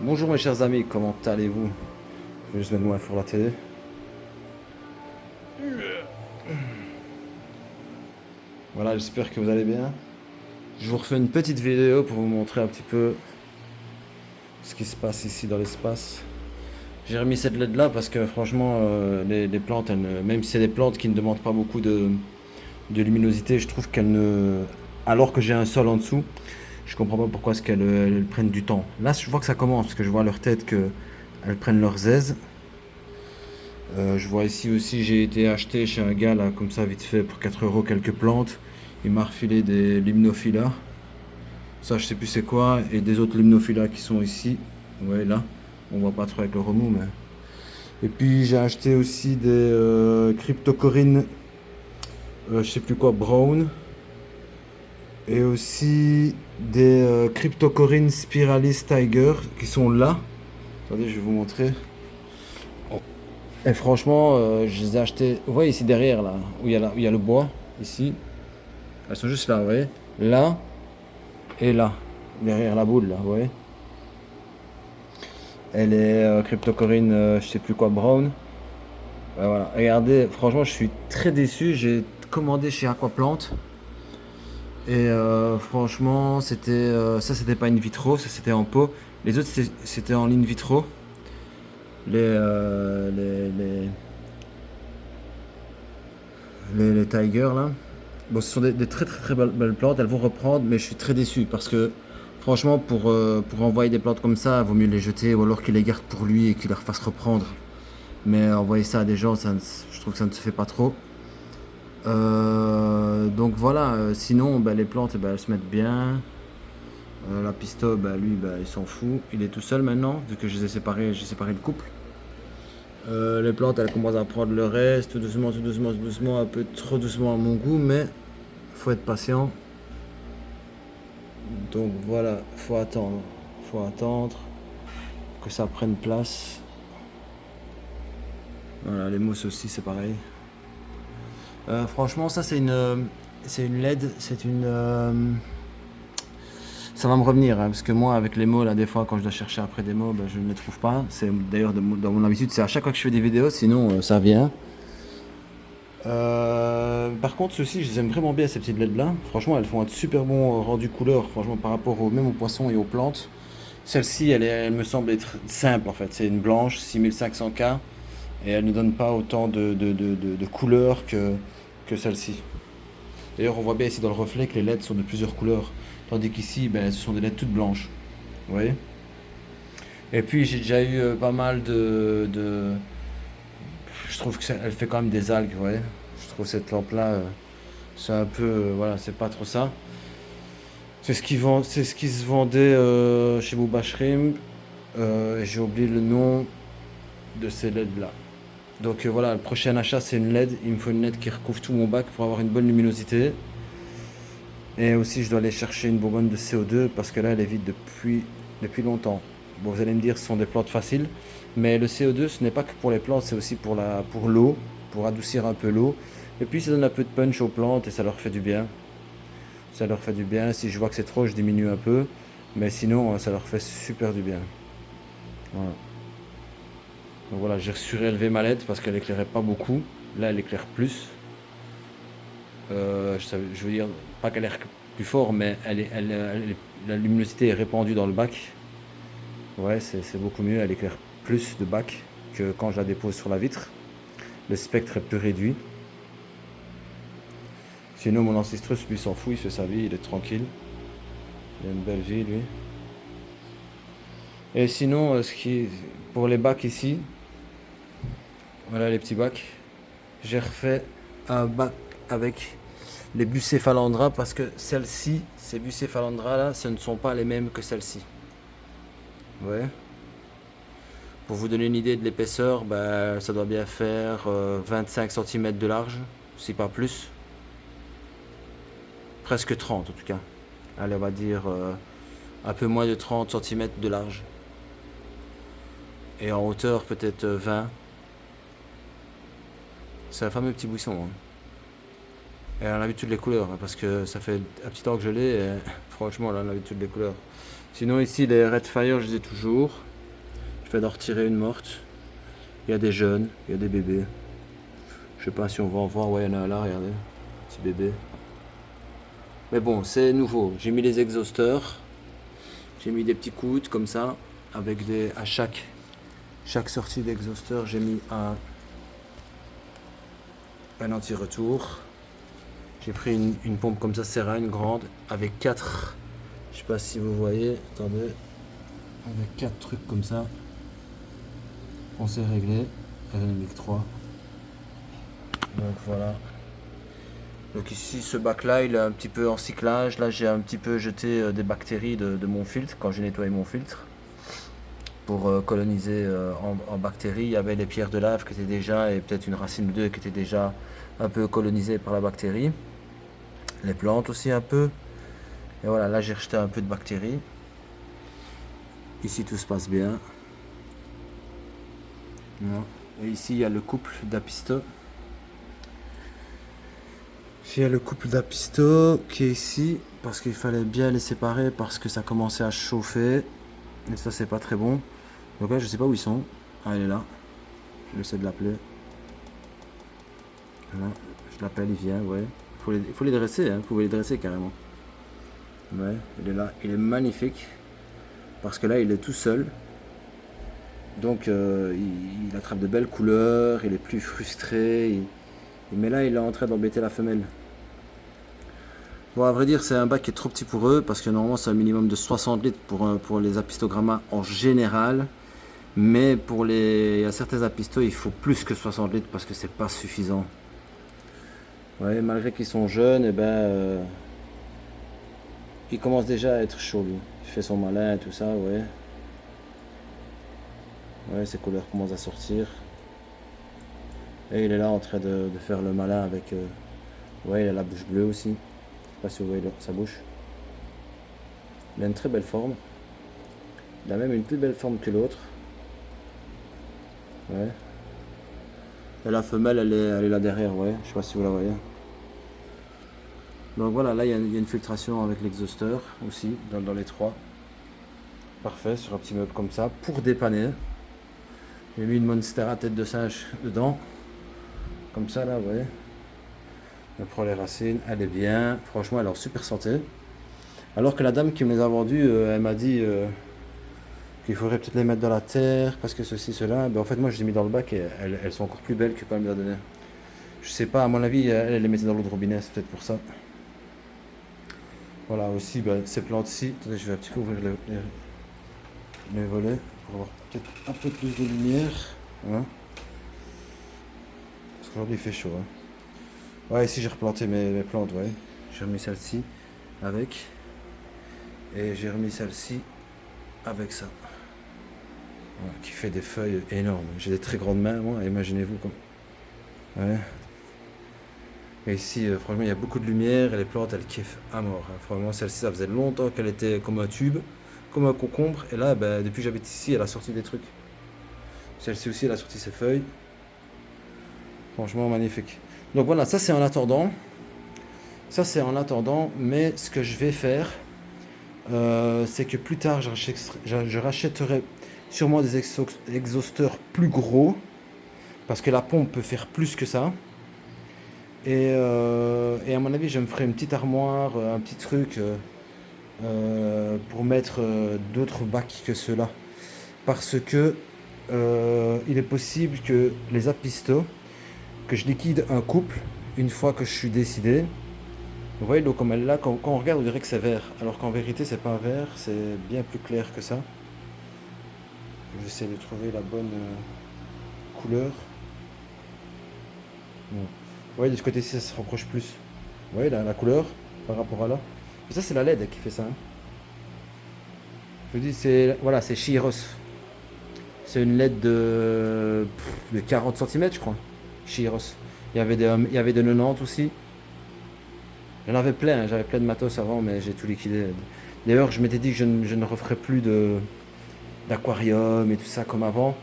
Bonjour mes chers amis, comment allez-vous? Je vais juste mettre moi sur la télé. Voilà, j'espère que vous allez bien. Je vous refais une petite vidéo pour vous montrer un petit peu ce qui se passe ici dans l'espace. J'ai remis cette LED là parce que franchement, les plantes, même si c'est des plantes qui ne demandent pas beaucoup de luminosité, je trouve qu'elles ne... Alors que j'ai un sol en dessous, je comprends pas pourquoi est-ce qu'elles prennent du temps. Là, je vois que ça commence parce que je vois à leur tête qu'elles prennent leurs aises. Je vois ici aussi, j'ai été acheté chez un gars là, comme ça, vite fait, pour 4 euros quelques plantes. Il m'a refilé des limnophilas. Ça, je sais plus c'est quoi. Et des autres limnophilas qui sont ici. Ouais, là. On voit pas trop avec le remous, mais. Et puis, j'ai acheté aussi des cryptocorines, je sais plus quoi, brown. Et aussi des cryptocorines spiralis tiger qui sont là. Attendez, je vais vous montrer. Et franchement, je les ai achetés. Vous voyez ici derrière, là, où il y a le bois, ici. Elles sont juste là, vous voyez. Là et là. Derrière la boule, là, vous voyez. Elle est cryptocorine, je sais plus quoi, brown. Ouais, voilà. Regardez, franchement, je suis très déçu. J'ai commandé chez Aquaplant. Et franchement, ça, c'était pas in vitro, ça, c'était en pot. Les autres, c'était en in vitro. Les, euh, les, les, les Tigers, là. Bon, ce sont des très très très belles plantes, elles vont reprendre, mais je suis très déçu parce que franchement, pour envoyer des plantes comme ça, il vaut mieux les jeter ou alors qu'il les garde pour lui et qu'il les refasse reprendre. Mais envoyer ça à des gens, je trouve que ça ne se fait pas trop. Donc voilà, sinon bah, les plantes bah, elles se mettent bien. La pisto, bah, lui bah, il s'en fout, il est tout seul maintenant, vu que je les ai séparés, j'ai séparé le couple. Les plantes elles commencent à prendre le reste, tout doucement, tout doucement, tout doucement, un peu trop doucement à mon goût, mais faut être patient. Donc voilà, faut attendre que ça prenne place. Voilà, les mousses aussi c'est pareil. Franchement ça c'est une LED, ça va me revenir hein, parce que moi avec les mots là des fois quand je dois chercher après des mots, ben, je ne les trouve pas. C'est d'ailleurs dans mon habitude, c'est à chaque fois que je fais des vidéos, sinon ça vient. Par contre, ceux-ci, je les aime vraiment bien, ces petites LED là. Franchement, elles font un super bon rendu couleur, franchement, par rapport même aux poissons et aux plantes. Celle-ci, elle me semble être simple en fait. C'est une blanche 6500K et elle ne donne pas autant de couleurs que celle-ci. D'ailleurs, on voit bien ici dans le reflet que les LED sont de plusieurs couleurs. Tandis qu'ici, ben, ce sont des LED toutes blanches. Vous voyez. Et puis, j'ai déjà eu pas mal Je trouve qu'elle fait quand même des algues, vous voyez. Je trouve cette lampe-là, c'est un peu. Voilà, c'est pas trop ça. C'est ce qui se vendait chez Booba Shrimp. J'ai oublié le nom de ces LED là. Donc voilà, le prochain achat c'est une LED. Il me faut une LED qui recouvre tout mon bac pour avoir une bonne luminosité. Et aussi je dois aller chercher une bonbonne de CO2 parce que là elle est vide depuis longtemps. Bon vous allez me dire ce sont des plantes faciles. Mais le CO2 ce n'est pas que pour les plantes, c'est aussi pour l'eau, pour adoucir un peu l'eau. Et puis ça donne un peu de punch aux plantes et ça leur fait du bien. Ça leur fait du bien. Si je vois que c'est trop, je diminue un peu. Mais sinon, ça leur fait super du bien. Voilà. Donc voilà, j'ai surélevé ma LED parce qu'elle éclairait pas beaucoup. Là, elle éclaire plus. Je veux dire, pas qu'elle éclaire plus fort, mais la luminosité est répandue dans le bac. Ouais, c'est beaucoup mieux. Elle éclaire plus de bac que quand je la dépose sur la vitre. Le spectre est plus réduit. Sinon, mon ancestrus, lui, s'en fout. Il fait sa vie, il est tranquille. Il a une belle vie, lui. Et sinon, pour les bacs ici, voilà les petits bacs. J'ai refait un bac avec les Bucephalandra parce que celles-ci, ces Bucephalandra là, ce ne sont pas les mêmes que celles-ci. Ouais. Pour vous donner une idée de l'épaisseur, bah, ça doit bien faire 25 cm de large, si pas plus. Presque 30 en tout cas. Allez, on va dire un peu moins de 30 cm de large. Et en hauteur peut-être 20. C'est un fameux petit buisson. Hein. Et on a vu toutes les couleurs, hein, parce que ça fait un petit temps que je l'ai, et franchement, là, on a vu toutes les couleurs. Sinon ici les Redfire je les ai toujours. Je vais d'en retirer une morte. Il y a des jeunes, il y a des bébés. Je sais pas si on va en voir, ouais il y en a là, regardez. Petit bébé. Mais bon, c'est nouveau. J'ai mis les exhausteurs. J'ai mis des petits coudes comme ça. Avec des. À chaque sortie d'exhausteur, j'ai mis un anti-retour. J'ai pris une pompe comme ça, Serra, une grande, avec 4. Je sais pas si vous voyez, attendez. Avec 4 trucs comme ça. On s'est réglé. Elle en a que 3. Donc voilà. Donc ici, ce bac là, il est un petit peu en cyclage. Là, j'ai un petit peu jeté des bactéries de mon filtre quand j'ai nettoyé mon filtre. Pour coloniser en bactéries, il y avait les pierres de lave qui étaient déjà, et peut-être une racine ou deux qui étaient déjà un peu colonisées par la bactérie. Les plantes aussi un peu. Et voilà, là j'ai rejeté un peu de bactéries. Ici tout se passe bien. Et ici il y a le couple d'apisto. Il y a le couple d'apisto qui est ici parce qu'il fallait bien les séparer parce que ça commençait à chauffer. Et ça c'est pas très bon. Donc là je sais pas où ils sont. Ah il est là. Je vais essayer de l'appeler. Voilà. Je l'appelle, il vient, ouais. Il faut les dresser, hein. Vous pouvez les dresser carrément. Ouais, il est là. Il est magnifique. Parce que là il est tout seul. Donc il attrape de belles couleurs, il est plus frustré. Mais là il est en train d'embêter la femelle. Bon, à vrai dire, c'est un bac qui est trop petit pour eux parce que normalement c'est un minimum de 60 litres pour les apistogrammas en général. Mais il y a certains apistos, il faut plus que 60 litres parce que c'est pas suffisant. Ouais, malgré qu'ils sont jeunes, et il commence déjà à être chaud lui. Il fait son malin et tout ça, ouais. Ouais, ses couleurs commencent à sortir. Et il est là en train de faire le malin avec. Ouais, il a la bouche bleue aussi. Je sais pas si vous voyez sa bouche. Il a une très belle forme. Il a même une plus belle forme que l'autre. Ouais. Et la femelle, elle est là derrière, ouais. Je sais pas si vous la voyez. Donc voilà, là il y a une filtration avec l'exhausteur aussi, dans les trois. Parfait, sur un petit meuble comme ça, pour dépanner. J'ai mis une Monstera tête de singe dedans. Comme ça, là, ouais. Elle prend les racines, elle est bien. Franchement, elle est en super santé. Alors que la dame qui me les a vendues, elle m'a dit qu'il faudrait peut-être les mettre dans la terre, parce que ceci, cela. Ben, en fait, moi, je les ai mis dans le bac et elles sont encore plus belles que quand elle me les a données. Je sais pas, à mon avis, elle les mettait dans l'eau de robinet, c'est peut-être pour ça. Voilà, aussi, ben, ces plantes-ci. Attendez, je vais un petit peu ouvrir les volets pour avoir peut-être un peu plus de lumière. Hein. Parce qu'aujourd'hui, il fait chaud. Hein. Ouais, ici, j'ai replanté mes plantes, ouais. J'ai remis celle-ci avec. Et j'ai remis celle-ci avec ça. Voilà, qui fait des feuilles énormes. J'ai des très grandes mains, moi, imaginez-vous. Ouais. Et ici, franchement, il y a beaucoup de lumière et les plantes, elles kiffent à mort. Hein. Franchement, celle-ci, ça faisait longtemps qu'elle était comme un tube, comme un concombre. Et là, ben, depuis que j'habite ici, elle a sorti des trucs. Celle-ci aussi, elle a sorti ses feuilles. Franchement, magnifique. Donc voilà, ça c'est en attendant. Ça c'est en attendant, mais ce que je vais faire, c'est que plus tard, je rachèterai sûrement des exhausteurs plus gros, parce que la pompe peut faire plus que ça. Et à mon avis, je me ferai une petite armoire, un petit truc pour mettre d'autres bacs que ceux-là. Parce que il est possible que les apistos, que je liquide un couple une fois que je suis décidé. Vous voyez l'eau comme elle est là, quand on regarde on dirait que c'est vert, alors qu'en vérité c'est pas vert, c'est bien plus clair que ça. J'essaie de trouver la bonne couleur. Bon. Vous voyez de ce côté-ci ça se rapproche plus. Vous voyez la couleur par rapport à là. Et ça c'est la LED qui fait ça. Hein. Je vous dis c'est voilà c'est Chiros. C'est une LED de 40 cm je crois. Chiros. Il y avait des 90 aussi. J'en avais plein, hein, j'avais plein de matos avant, mais j'ai tout liquidé. D'ailleurs, je m'étais dit que je ne referais plus d'aquarium et tout ça comme avant.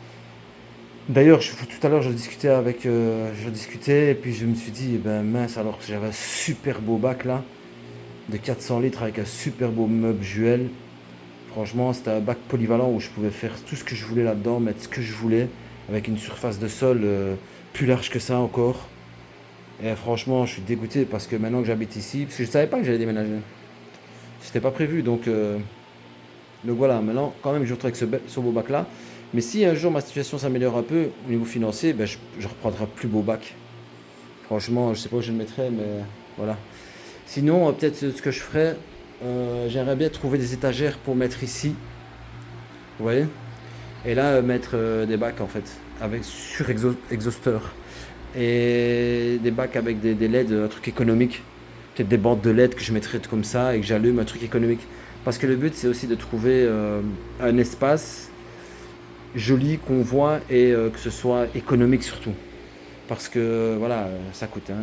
D'ailleurs, tout à l'heure, je discutais, et puis je me suis dit, eh ben mince, alors que j'avais un super beau bac là, de 400 litres avec un super beau meuble Juel. Franchement, c'était un bac polyvalent où je pouvais faire tout ce que je voulais là-dedans, mettre ce que je voulais, avec une surface de sol plus large que ça encore. Et franchement, je suis dégoûté parce que maintenant que j'habite ici, parce que je savais pas que j'allais déménager. C'était pas prévu, donc voilà, maintenant, quand même, je retrouve avec ce beau bac-là. Mais si un jour ma situation s'améliore un peu au niveau financier, ben, je reprendrai un plus beau bac. Franchement, je sais pas où je le mettrai, mais voilà. Sinon, peut-être ce que je ferais, j'aimerais bien trouver des étagères pour mettre ici, vous voyez. Et là, mettre des bacs en fait, avec sur exhausteur. Et des bacs avec des LED, un truc économique. Peut-être des bandes de LED que je mettrais comme ça et que j'allume, un truc économique. Parce que le but, c'est aussi de trouver un espace joli qu'on voit et que ce soit économique surtout. Parce que voilà, ça coûte. Hein.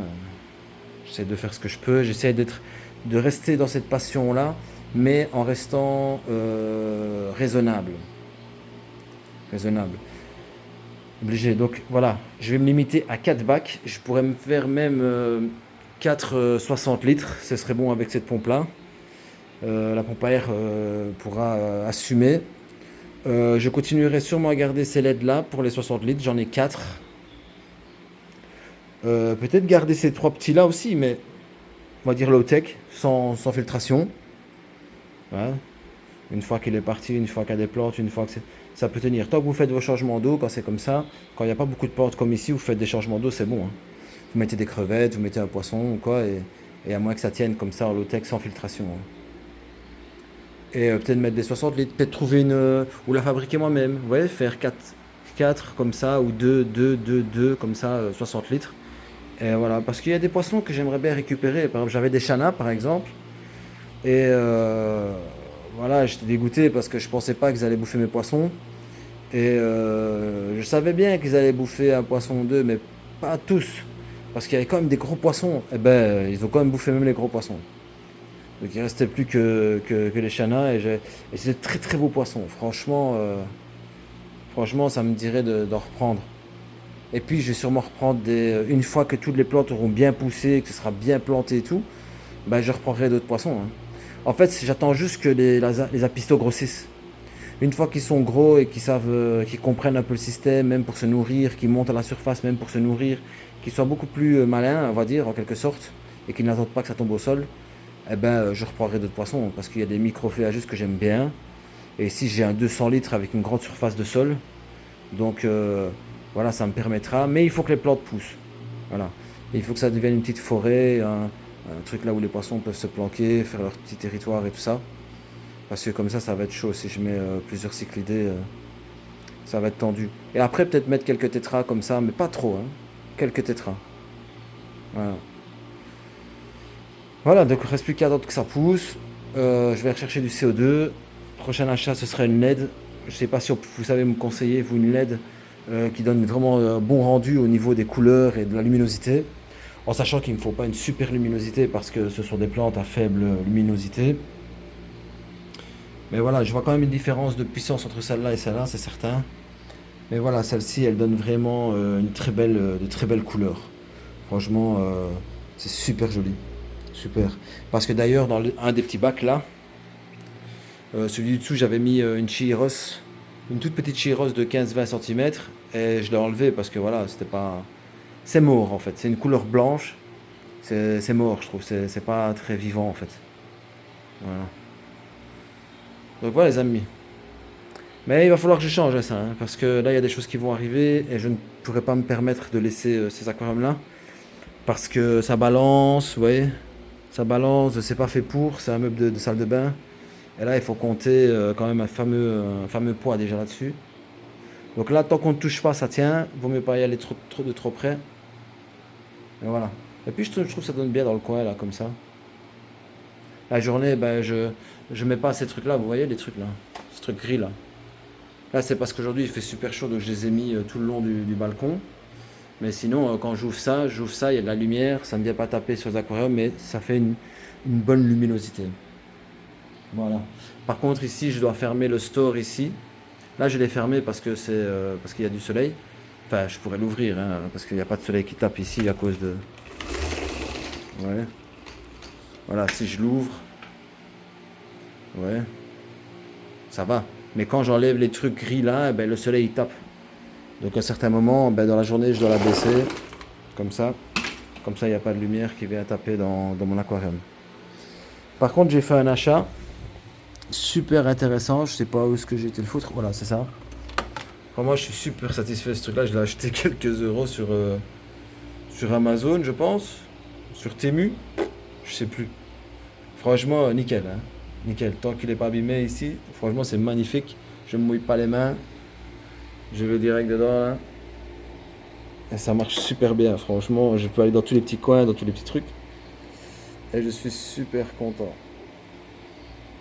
J'essaie de faire ce que je peux, j'essaie de rester dans cette passion-là, mais en restant raisonnable. Raisonnable. Obligé. Donc voilà, je vais me limiter à 4 bacs. Je pourrais me faire même 4 60 litres. Ce serait bon avec cette pompe-là. La pompe à air pourra assumer. Je continuerai sûrement à garder ces LED-là pour les 60 litres. J'en ai 4. Peut-être garder ces 3 petits-là aussi, mais on va dire low-tech, sans filtration. Voilà. Une fois qu'il est parti, une fois qu'il y a des plantes, une fois que ça peut tenir. Tant que vous faites vos changements d'eau, quand c'est comme ça, quand il n'y a pas beaucoup de plantes comme ici, vous faites des changements d'eau, c'est bon. Hein. Vous mettez des crevettes, vous mettez un poisson ou quoi, et à moins que ça tienne comme ça en low-tech sans filtration. Hein. Et peut-être mettre des 60 litres, peut-être trouver ou la fabriquer moi-même. Vous voyez, faire 4 comme ça, ou 2 comme ça, 60 litres. Et voilà, parce qu'il y a des poissons que j'aimerais bien récupérer. Par exemple, j'avais des chanas, par exemple. Et voilà, j'étais dégoûté parce que je pensais pas qu'ils allaient bouffer mes poissons. Et je savais bien qu'ils allaient bouffer un poisson ou deux, mais pas tous. Parce qu'il y avait quand même des gros poissons. Et ben, ils ont quand même bouffé même les gros poissons. Donc il restait plus que les chanas. Et c'est de très très beaux poissons. Franchement, ça me dirait d'en reprendre. Et puis je vais sûrement reprendre une fois que toutes les plantes auront bien poussé, que ce sera bien planté et tout, ben, je reprendrai d'autres poissons. Hein. En fait, j'attends juste que les apistos grossissent. Une fois qu'ils sont gros et qu'ils savent, qu'ils comprennent un peu le système, même pour se nourrir, qu'ils montent à la surface même pour se nourrir, qu'ils soient beaucoup plus malins, on va dire, en quelque sorte, et qu'ils n'attendent pas que ça tombe au sol, eh ben, je reprendrai d'autres poissons, parce qu'il y a des microphéagus que j'aime bien. Et ici, j'ai un 200 litres avec une grande surface de sol. Donc, voilà, ça me permettra. Mais il faut que les plantes poussent. Voilà. Et il faut que ça devienne une petite forêt, un truc là où les poissons peuvent se planquer, faire leur petit territoire et tout ça. Parce que comme ça va être chaud. Si je mets plusieurs cyclidés, ça va être tendu. Et après, peut-être mettre quelques tétras comme ça, mais pas trop. Hein. Quelques tétras. Voilà. Voilà, donc il ne reste plus qu'à attendre que ça pousse. Je vais rechercher du CO2. Prochain achat, ce sera une LED. Je ne sais pas si vous savez me conseiller, vous, une LED qui donne vraiment un bon rendu au niveau des couleurs et de la luminosité. En sachant qu'il ne me faut pas une super luminosité parce que ce sont des plantes à faible luminosité. Mais voilà, je vois quand même une différence de puissance entre celle-là et celle-là, c'est certain. Mais voilà, celle-ci, elle donne vraiment de très belles couleurs. Franchement, c'est super joli. Super. Parce que d'ailleurs, dans un des petits bacs là, celui du dessous, j'avais mis une Chiros, une toute petite Chiros de 15-20 cm. Et je l'ai enlevé parce que voilà, c'était pas. C'est mort en fait. C'est une couleur blanche. C'est mort, je trouve. C'est pas très vivant en fait. Voilà. Donc voilà, les amis. Mais il va falloir que je change ça, hein, parce que là, il y a des choses qui vont arriver et je ne pourrais pas me permettre de laisser ces aquariums-là. Parce que ça balance, vous voyez, ça balance, c'est pas fait pour, c'est un meuble de salle de bain. Et là, il faut compter quand même un fameux poids déjà là-dessus. Donc là, tant qu'on ne touche pas, ça tient. Vaut mieux pas y aller de trop près. Et voilà. Et puis, je trouve que ça donne bien dans le coin, là, comme ça. La journée, ben, je mets pas ces trucs-là, vous voyez, les trucs là. Ces trucs gris là. Là, c'est parce qu'aujourd'hui, il fait super chaud, donc je les ai mis tout le long du balcon. Mais sinon, quand j'ouvre ça, il y a de la lumière, ça ne vient pas taper sur les aquariums, mais ça fait une bonne luminosité. Voilà. Par contre, ici, je dois fermer le store ici. Là, je l'ai fermé parce que parce qu'il y a du soleil. Enfin, je pourrais l'ouvrir, hein, parce qu'il n'y a pas de soleil qui tape ici à cause de. Ouais. Voilà, si je l'ouvre. Ouais. ça va. Mais quand j'enlève les trucs gris là, le soleil il tape. Donc à certains moments, dans la journée, je dois la baisser, comme ça. Comme ça, il n'y a pas de lumière qui vient taper dans mon aquarium. Par contre, j'ai fait un achat super intéressant. Je sais pas où est-ce que j'ai été le foutre. Voilà, c'est ça. Moi, je suis super satisfait de ce truc-là. Je l'ai acheté quelques euros sur Amazon, je pense. Sur Temu. Je sais plus. Franchement, nickel. Hein. Nickel. Tant qu'il n'est pas abîmé ici, franchement, c'est magnifique. Je ne me mouille pas les mains. Je vais direct dedans là. Et ça marche super bien. Franchement, je peux aller dans tous les petits coins, dans tous les petits trucs. Et je suis super content.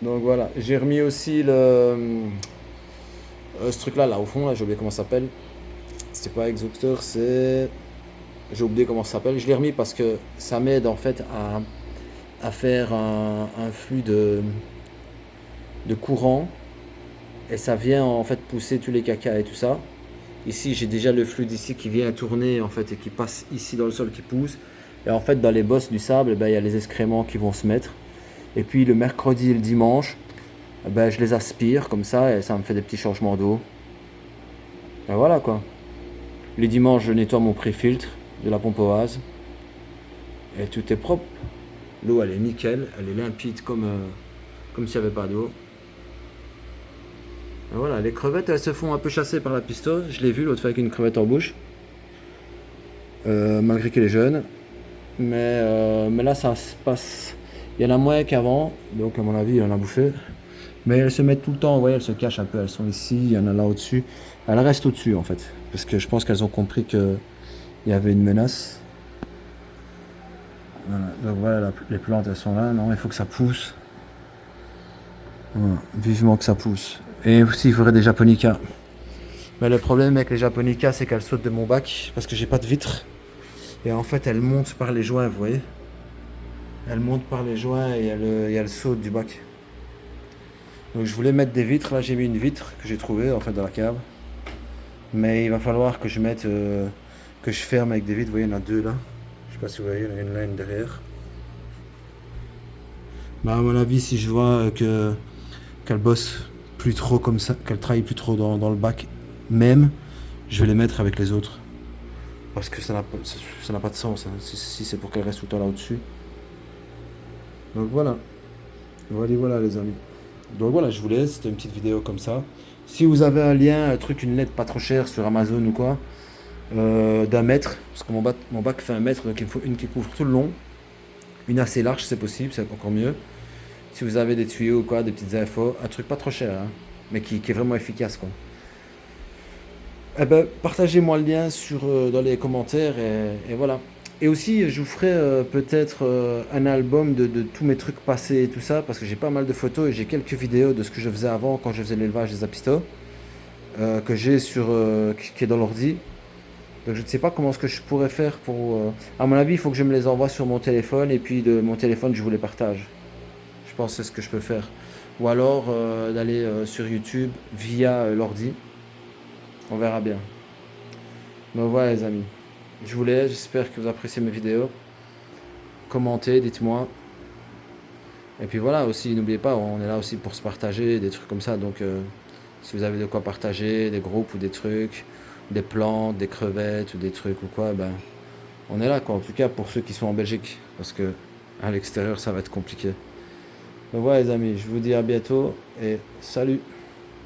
Donc voilà. J'ai remis aussi ce truc là au fond, là, j'ai oublié comment ça s'appelle. C'était pas exhausteur, c'est. J'ai oublié comment ça s'appelle. Je l'ai remis parce que ça m'aide en fait à faire un flux de courant. Et ça vient en fait pousser tous les cacas et tout ça. Ici, j'ai déjà le flux d'ici qui vient tourner en fait et qui passe ici dans le sol qui pousse. Et en fait, dans les bosses du sable, il y a les excréments qui vont se mettre. Et puis le mercredi et le dimanche, je les aspire comme ça et ça me fait des petits changements d'eau. Et voilà quoi. Les dimanches, je nettoie mon pré-filtre de la pompe au vase. Et tout est propre. L'eau, elle est nickel. Elle est limpide comme s'il n'y avait pas d'eau. Et voilà, les crevettes, elles se font un peu chasser par la pisto. Je l'ai vu l'autre fois avec une crevette en bouche. Malgré qu'elle est jeune. Mais là, ça se passe. Il y en a moins qu'avant. Donc, à mon avis, il en a bouffé. Mais elles se mettent tout le temps. Vous voyez, elles se cachent un peu. Elles sont ici. Il y en a là au-dessus. Elles restent au-dessus, en fait. Parce que je pense qu'elles ont compris qu'il y avait une menace. Voilà. Donc, voilà, les plantes, elles sont là. Non, il faut que ça pousse. Voilà. Vivement que ça pousse. Et aussi, il faudrait des japonicas. Mais le problème avec les japonicas, c'est qu'elles sautent de mon bac. Parce que j'ai pas de vitre. Et en fait, elles montent par les joints, vous voyez. Elles montent par les joints et elles sautent du bac. Donc je voulais mettre des vitres. Là, j'ai mis une vitre que j'ai trouvée en fait dans la cave. Mais il va falloir que je mette, que je ferme avec des vitres. Vous voyez, il y en a deux là. Je sais pas si vous voyez, il y en a une là, une derrière. À mon avis, si je vois qu'elle bosse plus trop comme ça, qu'elle travaille plus trop dans le bac même, je vais les mettre avec les autres. Parce que ça n'a pas de sens hein, si c'est pour qu'elle reste tout le temps là au-dessus. Donc voilà. Voilà les amis. Donc voilà, je vous laisse, c'était une petite vidéo comme ça. Si vous avez un lien, un truc, une lettre pas trop chère sur Amazon ou quoi, d'un mètre, parce que mon bac fait un mètre, donc il me faut une qui couvre tout le long. Une assez large, c'est possible, c'est encore mieux. Si vous avez des tuyaux ou quoi, des petites infos, un truc pas trop cher, hein, mais qui est vraiment efficace quoi. Partagez-moi le lien dans les commentaires et voilà. Et aussi, je vous ferai peut-être un album de tous mes trucs passés et tout ça, parce que j'ai pas mal de photos et j'ai quelques vidéos de ce que je faisais avant quand je faisais l'élevage des apistos, que j'ai qui est dans l'ordi. Donc je ne sais pas comment ce que je pourrais faire pour. À mon avis, il faut que je me les envoie sur mon téléphone et puis de mon téléphone, je vous les partage. Je pense que c'est ce que je peux faire. Ou alors d'aller sur YouTube via l'ordi. On verra bien. Donc voilà les amis. Je vous laisse, j'espère que vous appréciez mes vidéos. Commentez, dites-moi. Et puis voilà aussi, n'oubliez pas, on est là aussi pour se partager, des trucs comme ça. Donc si vous avez de quoi partager, des groupes ou des trucs, des plantes, des crevettes ou des trucs ou quoi, on est là quoi. En tout cas pour ceux qui sont en Belgique. Parce que à l'extérieur ça va être compliqué. Donc voilà les amis, je vous dis à bientôt et salut.